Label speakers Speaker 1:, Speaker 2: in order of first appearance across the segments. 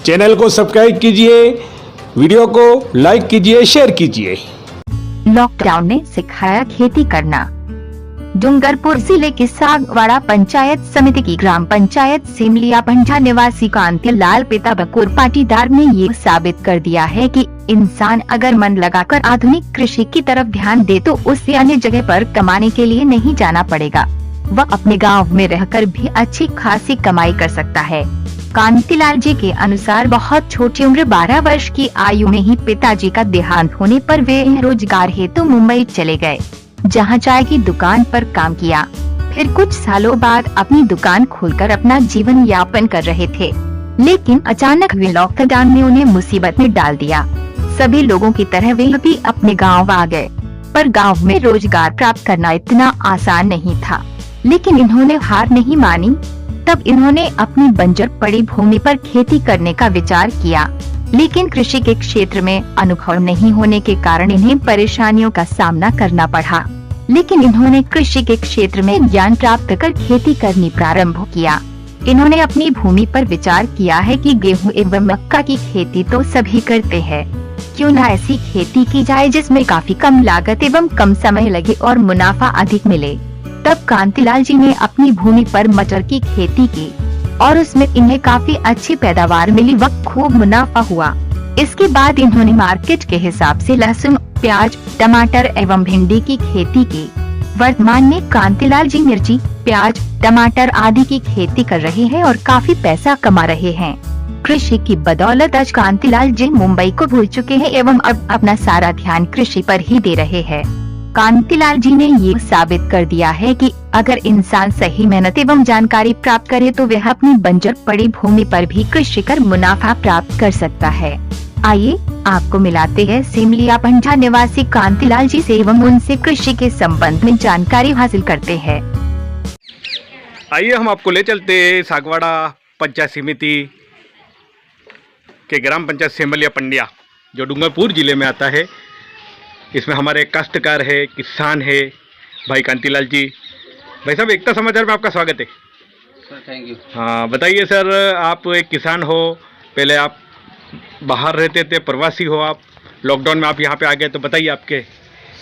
Speaker 1: Channel को subscribe कीजिए, video को लाइक कीजिए, शेयर कीजिए।
Speaker 2: लॉकडाउन ने सिखाया खेती करना। डूंगरपुर जिले की सागवाड़ा पंचायत समिति की ग्राम पंचायत सिमलिया पंजा निवासी कांतिलाल पिता बकुर पाटीदार ने ये साबित कर दिया है कि इंसान अगर मन लगाकर आधुनिक कृषि की तरफ ध्यान दे तो उसे अन्य जगह पर कमाने के लिए नहीं जाना पड़ेगा। वह अपने गांव में रहकर भी अच्छी खासी कमाई कर सकता है। कांतिलाल जी के अनुसार बहुत छोटी उम्र 12 वर्ष की आयु में ही पिताजी का देहांत होने पर वे रोजगार हेतु मुंबई चले गए, जहां चाय की दुकान पर काम किया। फिर कुछ सालों बाद अपनी दुकान खोलकर अपना जीवन यापन कर रहे थे, लेकिन अचानक हुए लॉकडाउन ने उन्हें मुसीबत में डाल दिया। सभी लोगों की तरह वे भी अपने गांव आ गए, पर गांव में रोजगार प्राप्त करना इतना आसान नहीं था। लेकिन इन्होंने हार नहीं मानी। तब इन्होंने अपनी बंजर पड़ी भूमि पर खेती करने का विचार किया, लेकिन कृषि के क्षेत्र में अनुभव नहीं होने के कारण इन्हें परेशानियों का सामना करना पड़ा। लेकिन इन्होंने कृषि के क्षेत्र में ज्ञान प्राप्त कर खेती करनी प्रारंभ किया। इन्होंने अपनी भूमि पर विचार किया है कि गेहूं एवं मक्का की खेती तो सभी करते हैं, क्यों न ऐसी खेती की जाए जिसमें काफी कम लागत एवं कम समय लगे और मुनाफा अधिक मिले। तब कांतिलाल जी ने अपनी भूमि पर मटर की खेती की और उसमें इन्हें काफी अच्छी पैदावार मिली व खूब मुनाफा हुआ। इसके बाद इन्होंने मार्केट के हिसाब से लहसुन, प्याज, टमाटर एवं भिंडी की खेती की। वर्तमान में कांतिलाल जी मिर्ची, प्याज, टमाटर आदि की खेती कर रहे हैं और काफी पैसा कमा रहे हैं। कृषि की बदौलत आज कांतिलाल जी मुंबई को भूल चुके हैं एवं अब अपना सारा ध्यान कृषि पर ही दे रहे हैं। कांतिलाल जी ने ये साबित कर दिया है कि अगर इंसान सही मेहनत एवं जानकारी प्राप्त करे तो वह अपनी बंजर पड़ी भूमि पर भी कृषि कर मुनाफा प्राप्त कर सकता है। आइए आपको मिलाते हैं सिमलिया पंजा निवासी कांतिलाल जी से एवं उनसे कृषि के संबंध में जानकारी हासिल करते हैं।
Speaker 1: आइए हम आपको ले चलते हैं सागवाड़ा पंचायत समिति के ग्राम पंचायत सिमलिया पंड्या, जो डूंगरपुर जिले में आता है। इसमें हमारे काश्तकार है, किसान है, भाई कांतिलाल जी। भाई साहब, एकता समाचार में आपका स्वागत है।
Speaker 3: Sir thank you.
Speaker 1: हाँ, बताइए सर, आप एक किसान हो, पहले आप बाहर रहते थे, प्रवासी हो आप, लॉकडाउन में आप यहाँ पे आ गए, तो बताइए आपके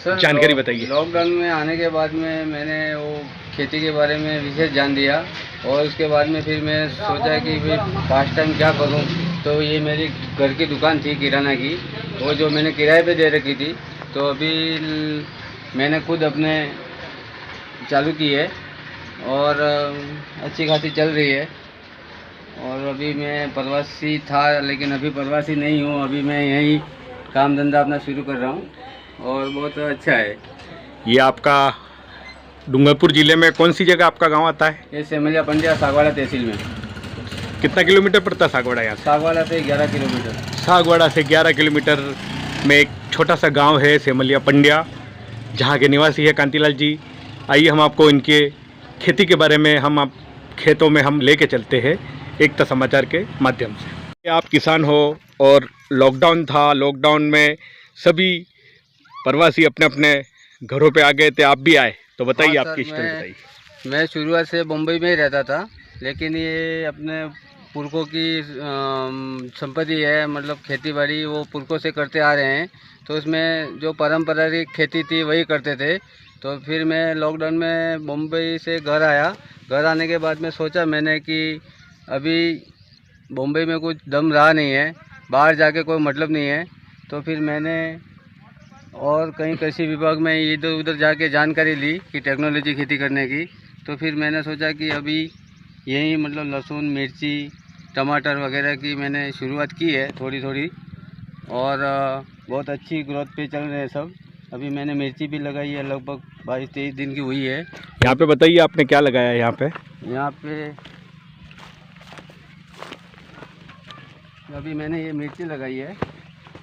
Speaker 3: सर
Speaker 1: जानकारी बताइए।
Speaker 3: लॉकडाउन में आने के बाद में मैंने वो खेती के बारे में विशेष जान दिया और उसके बाद में फिर मैं सोचा कि भाई फास्ट टाइम क्या करूँ। तो ये मेरी घर की दुकान थी किराना की, वो जो मैंने किराए पे दे रखी थी, तो अभी मैंने खुद अपने चालू की है और अच्छी खासी चल रही है। और अभी मैं प्रवासी था, लेकिन अभी प्रवासी नहीं हूँ, अभी मैं यहीं काम धंधा अपना शुरू कर रहा हूँ और बहुत अच्छा है।
Speaker 1: ये आपका डूंगरपुर जिले में कौन सी जगह आपका गांव आता है?
Speaker 3: ये सिमलिया पंड्या सागवाड़ा तहसील में।
Speaker 1: कितना किलोमीटर पड़ता है सागवाड़ा यहाँ से?
Speaker 3: सागवाड़ा से 11 किलोमीटर।
Speaker 1: सागवाड़ा से 11 किलोमीटर में एक छोटा सा गांव है सिमलिया पंड्या, जहाँ के निवासी है कांतिलाल जी। आइए हम आपको इनके खेती के बारे में आप खेतों में हम लेके चलते हैं एकता समाचार के माध्यम से। आप किसान हो और लॉकडाउन था, लॉकडाउन में सभी प्रवासी अपने अपने घरों पे आ गए थे, आप भी आए, तो बताइए
Speaker 3: हाँ
Speaker 1: आपकी
Speaker 3: सर,
Speaker 1: स्टोरी बताइए।
Speaker 3: मैं शुरुआत से मुंबई में ही रहता था, लेकिन ये अपने पुरखों की संपत्ति है, मतलब खेती बाड़ी वो पुरखों से करते आ रहे हैं। तो उसमें जो पारंपरिक खेती थी वही करते थे। तो फिर मैं लॉकडाउन में मुंबई से घर आया। घर आने के बाद में सोचा मैंने कि अभी मुंबई में कुछ दम रहा नहीं है, बाहर जाके कोई मतलब नहीं है। तो फिर मैंने और कहीं कृषि विभाग में इधर उधर जाके जानकारी ली कि टेक्नोलॉजी खेती करने की। तो फिर मैंने सोचा कि अभी यही मतलब लहसुन, मिर्ची, टमाटर वगैरह की मैंने शुरुआत की है थोड़ी थोड़ी, और बहुत अच्छी ग्रोथ पे चल रहे हैं सब। अभी मैंने मिर्ची भी लगाई है, लगभग 22-23 दिन की हुई है।
Speaker 1: यहाँ पे बताइए आपने क्या लगाया है यहाँ पे?
Speaker 3: यहाँ पे अभी मैंने ये मिर्ची लगाई है।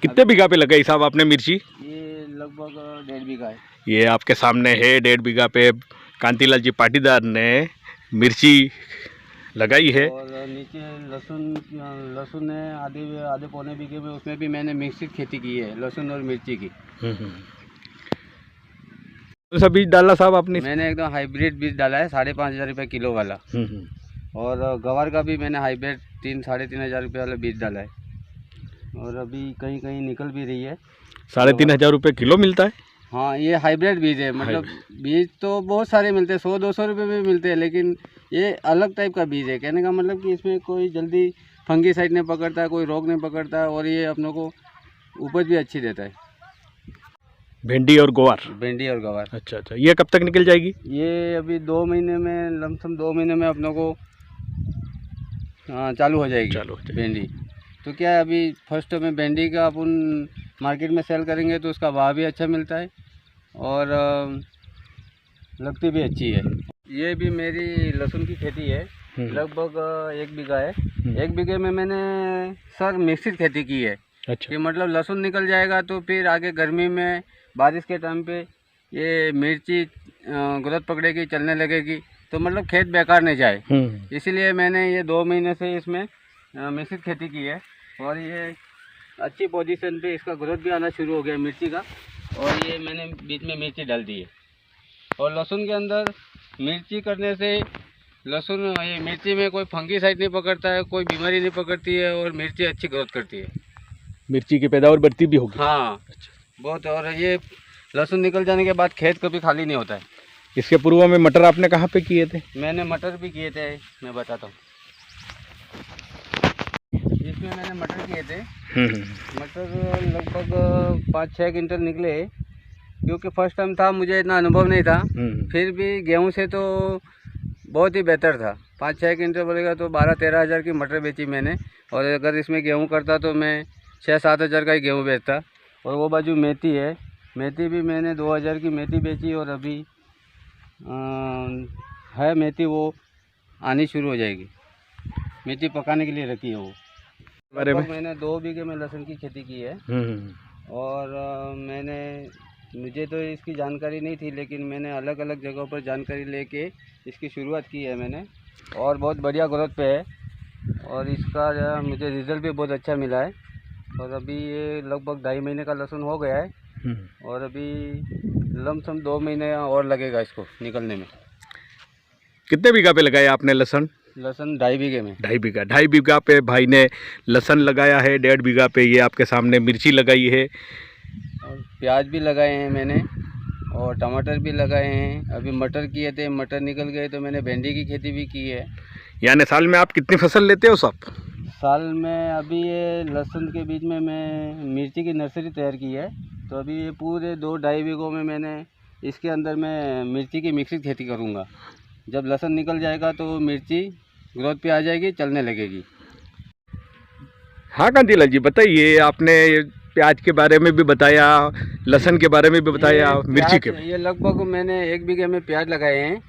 Speaker 1: कितने बीघा पे लगाई साहब आपने मिर्ची?
Speaker 3: ये लगभग 1.5 बीघा है।
Speaker 1: ये आपके सामने है, 1.5 बीघा पे कांतिलाल जी पाटीदार ने मिर्ची लगाई है।
Speaker 3: और नीचे लहसुन ने आधे पौने बीघे में, उसमें भी मैंने मिक्सिड खेती की है, लहसुन और मिर्ची की।
Speaker 1: कौन सा बीज डाला साहब आपने?
Speaker 3: मैंने एकदम हाइब्रिड बीज डाला है, 5,500 रुपये किलो वाला। और गवार का भी मैंने हाइब्रिड 3-3.5 रुपये वाला बीज डाला है, और अभी कहीं कहीं निकल भी रही है।
Speaker 1: 3,500 रुपये किलो मिलता है।
Speaker 3: हाँ, ये हाइब्रिड बीज है, मतलब बीज तो बहुत सारे मिलते हैं, 100-200 रुपये में मिलते हैं, लेकिन ये अलग टाइप का बीज है। कहने का मतलब कि इसमें कोई जल्दी फंगीसाइड नहीं पकड़ता है, कोई रोग नहीं पकड़ता है, और ये अपनों को उपज भी अच्छी देता है।
Speaker 1: भिंडी और गवार।
Speaker 3: भिंडी और गवार।
Speaker 1: अच्छा अच्छा, ये कब तक निकल जाएगी?
Speaker 3: ये अभी 2 महीने में, लमसम 2 महीने में अपनों को चालू हो जाएगी भिंडी। तो क्या है, अभी फर्स्ट में भिंडी का अपन मार्केट में सेल करेंगे तो उसका भाव भी अच्छा मिलता है और लगती भी अच्छी है। ये भी मेरी लहसुन की खेती है, लगभग 1 बीघा है। 1 बीघे में मैंने सर मिक्सिड खेती की है।
Speaker 1: अच्छा।
Speaker 3: कि मतलब लहसुन निकल जाएगा तो फिर आगे गर्मी में बारिश के टाइम पे ये मिर्ची ग्रोथ पकड़ेगी, चलने लगेगी, तो मतलब खेत बेकार नहीं जाए, इसीलिए मैंने ये 2 महीने से इसमें मिश्रित खेती की है। और ये अच्छी पोजीशन पे इसका ग्रोथ भी आना शुरू हो गया मिर्ची का, और ये मैंने बीच में मिर्ची डाल दी है। और लहसुन के अंदर मिर्ची करने से लहसुन, ये मिर्ची में कोई फंगीसाइड नहीं पकड़ता है, कोई बीमारी नहीं पकड़ती है, और मिर्ची अच्छी ग्रोथ करती है।
Speaker 1: मिर्ची की पैदावार बढ़ती भी होगी।
Speaker 3: हाँ
Speaker 1: अच्छा। बहुत।
Speaker 3: और ये लहसुन निकल जाने के बाद खेत कभी खाली नहीं होता है।
Speaker 1: इसके पूर्व में मटर आपने कहाँ पे किए थे?
Speaker 3: मैंने मटर भी किए थे, मैं बताता हूँ। इसमें मैंने मटर किए थे। मटर लगभग 5-6 क्विंटल निकले, क्योंकि फर्स्ट टाइम था, मुझे इतना अनुभव नहीं था। फिर भी गेहूं से तो बहुत ही बेहतर था। 5-6 क्विंटल बोलेगा तो 12-13 हज़ार की मटर बेची मैंने, और अगर इसमें गेहूं करता तो मैं 6-7 हज़ार का ही गेहूँ बेचता। और वो बाजू मेथी है, मेथी भी मैंने 2 हज़ार की मेथी बेची, और अभी है मेथी, वो आनी शुरू हो जाएगी। मेथी पकाने के लिए रखी है वो।
Speaker 1: बारे में
Speaker 3: मैंने 2 बीघे में लहसुन की खेती की है। और मुझे तो इसकी जानकारी नहीं थी, लेकिन मैंने अलग अलग जगहों पर जानकारी लेके इसकी शुरुआत की है मैंने, और बहुत बढ़िया ग्रोथ पे है, और इसका मुझे रिज़ल्ट भी बहुत अच्छा मिला है। और अभी ये लगभग 2.5 महीने का लहसुन हो गया है, और अभी लमसम 2 महीने और लगेगा इसको निकलने में।
Speaker 1: कितने बीघा पे लगाया आपने लहसुन?
Speaker 3: लहसुन 2.5 बीघे में।
Speaker 1: 2.5 बीघा पे भाई ने लहसुन लगाया है। 1.5 बीघा पे ये आपके सामने मिर्ची लगाई है,
Speaker 3: और प्याज भी लगाए हैं मैंने, और टमाटर भी लगाए हैं। अभी मटर किए थे, मटर निकल गए, तो मैंने भिंडी की खेती भी की है।
Speaker 1: यानी साल में आप कितनी फसल लेते हो सब?
Speaker 3: साल में अभी ये लहसुन के बीच में मैं मिर्ची की नर्सरी तैयार की है, तो अभी ये पूरे 2-2.5 बीघों में मैंने इसके अंदर मैं मिर्ची की मिक्सिंग खेती करूँगा। जब लहसुन निकल जाएगा तो मिर्ची ग्रोथ पे आ जाएगी, चलने लगेगी।
Speaker 1: हाँ कांतिलाल जी, बताइए, आपने प्याज के बारे में भी बताया, लहसुन के बारे में भी बताया, मिर्ची के।
Speaker 3: ये लगभग मैंने 1 बीघे में प्याज लगाए हैं।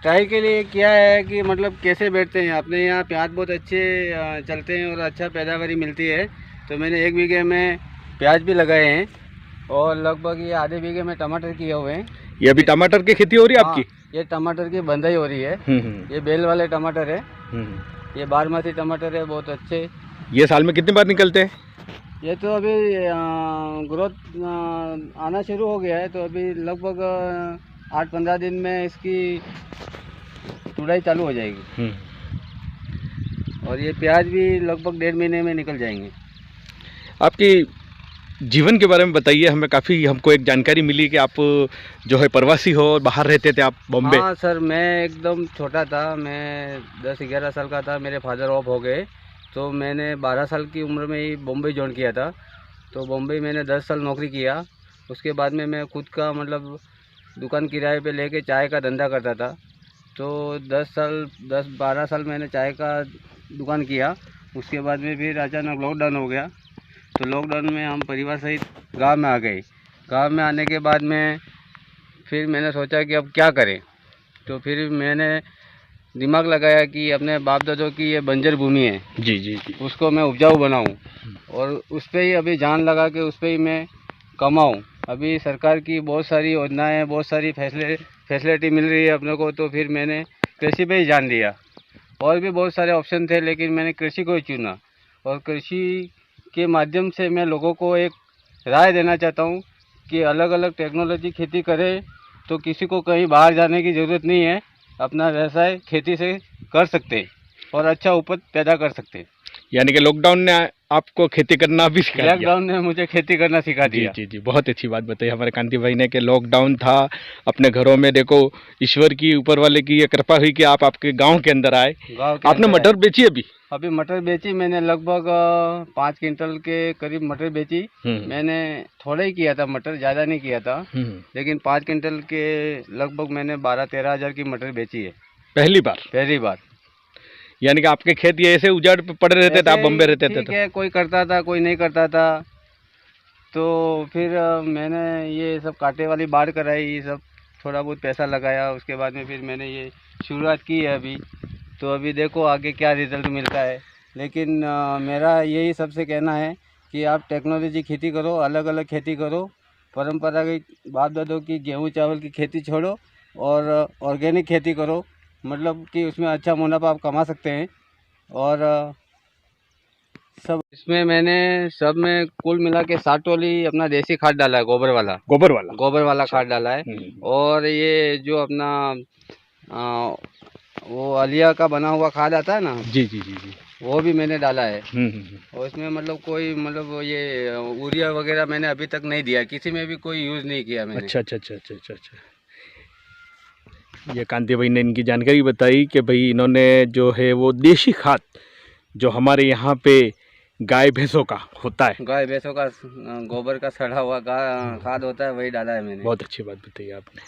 Speaker 3: ट्राई के लिए क्या है कि मतलब कैसे बैठते हैं, अपने यहाँ प्याज बहुत अच्छे चलते हैं और अच्छा पैदावारी मिलती है, तो मैंने 1 बीघे में प्याज भी लगाए हैं, और लगभग ये आधे बीघे में टमाटर किए हुए हैं।
Speaker 1: ये अभी टमाटर की खेती हो रही है आपकी?
Speaker 3: ये टमाटर की बंदाई हो रही है। ये बेल वाले टमाटर है, ये 12मासी टमाटर है, बहुत अच्छे।
Speaker 1: ये साल में कितनी बार निकलते हैं?
Speaker 3: ये तो अभी ग्रोथ आना शुरू हो गया है, तो अभी लगभग 8-15 दिन में इसकी तुड़ाई चालू हो जाएगी। और ये प्याज भी लगभग 1.5 महीने में निकल जाएंगे।
Speaker 1: आपकी जीवन के बारे में बताइए हमें। काफ़ी हमको एक जानकारी मिली कि आप जो है प्रवासी हो और बाहर रहते थे आप बॉम्बे।
Speaker 3: हाँ सर, मैं एकदम छोटा था, मैं 10-11 साल का था, मेरे फादर ऑफ हो गए, तो मैंने 12 साल की उम्र में ही बॉम्बे ज्वाइन किया था। तो बॉम्बे मैंने 10 साल नौकरी किया। उसके बाद में मैं खुद का मतलब दुकान किराए पे लेके चाय का धंधा करता था। तो 10-12 साल मैंने चाय का दुकान किया। उसके बाद में फिर अचानक लॉकडाउन हो गया, तो लॉकडाउन में हम परिवार सहित गांव में आ गए। गांव में आने के बाद में फिर मैंने सोचा कि अब क्या करें, तो फिर मैंने दिमाग लगाया कि अपने बाप दादों की ये बंजर भूमि है, जी, उसको मैं उपजाऊ बनाऊं, और उस पर ही अभी जान लगा के उस पर ही मैं कमाऊं। अभी सरकार की बहुत सारी योजनाएं हैं, बहुत सारी फैसिलिटी मिल रही है अपने को, तो फिर मैंने कृषि पे ही जान लिया। और भी बहुत सारे ऑप्शन थे, लेकिन मैंने कृषि को ही चुना। और कृषि के माध्यम से मैं लोगों को एक राय देना चाहता हूँ कि अलग अलग टेक्नोलॉजी खेती करें, तो किसी को कहीं बाहर जाने की ज़रूरत नहीं है। अपना व्यवसाय खेती से कर सकते हैं और अच्छा उपज पैदा कर सकते हैं।
Speaker 1: यानी कि लॉकडाउन ने आपको खेती करना भी सिखा दिया।
Speaker 3: लॉकडाउन ने मुझे खेती करना सिखा
Speaker 1: जी
Speaker 3: दिया।
Speaker 1: जी जी, बहुत अच्छी बात बताई हमारे कांति भाई ने कि लॉकडाउन था, अपने घरों में देखो ईश्वर की, ऊपर वाले की ये कृपा हुई कि आप आपके गांव के अंदर आए।
Speaker 3: गाँव के
Speaker 1: आपने
Speaker 3: अंदर
Speaker 1: मटर बेची अभी?
Speaker 3: अभी मटर बेची मैंने, लगभग 5 क्विंटल के करीब मटर बेची। मैंने थोड़ा ही किया था मटर, ज़्यादा नहीं किया था, लेकिन 5 क्विंटल के लगभग मैंने 12-13 हज़ार की मटर बेची है
Speaker 1: पहली बार। यानी कि आपके खेत ये ऐसे उजाड़ पे पड़े रहते थे, आप बम्बे रहते थे
Speaker 3: ठीक
Speaker 1: तो?
Speaker 3: है, कोई करता था कोई नहीं करता था, तो फिर मैंने ये सब कांटे वाली बाड़ कराई, ये सब थोड़ा बहुत पैसा लगाया, उसके बाद में फिर मैंने ये शुरुआत की है अभी। तो अभी देखो आगे क्या रिज़ल्ट मिलता है, लेकिन मेरा यही सबसे कहना है कि आप टेक्नोलॉजी खेती करो, अलग अलग खेती करो, परंपरागत बाप दादों की गेहूँ चावल की खेती छोड़ो और ऑर्गेनिक खेती करो, मतलब कि उसमें अच्छा मुनाफा आप कमा सकते हैं। और सब इसमें मैंने सब में कुल मिला के 60 टोली अपना देसी खाद डाला है, गोबर वाला खाद डाला है। और ये जो अपना वो अलिया का बना हुआ खाद आता है ना,
Speaker 1: जी जी जी जी,
Speaker 3: वो भी मैंने डाला है। और इसमें मतलब कोई मतलब ये यूरिया वगैरह मैंने अभी तक नहीं दिया, किसी में भी कोई यूज़ नहीं किया मैंने।
Speaker 1: अच्छा। ये कांति भाई ने इनकी जानकारी बताई कि भाई इन्होंने जो है वो देशी खाद जो हमारे यहाँ पे गाय भैंसों का होता है,
Speaker 3: गाय भैंसों का गोबर का सड़ा हुआ खाद होता है, वही डाला है मैंने।
Speaker 1: बहुत अच्छी बात बताई आपने।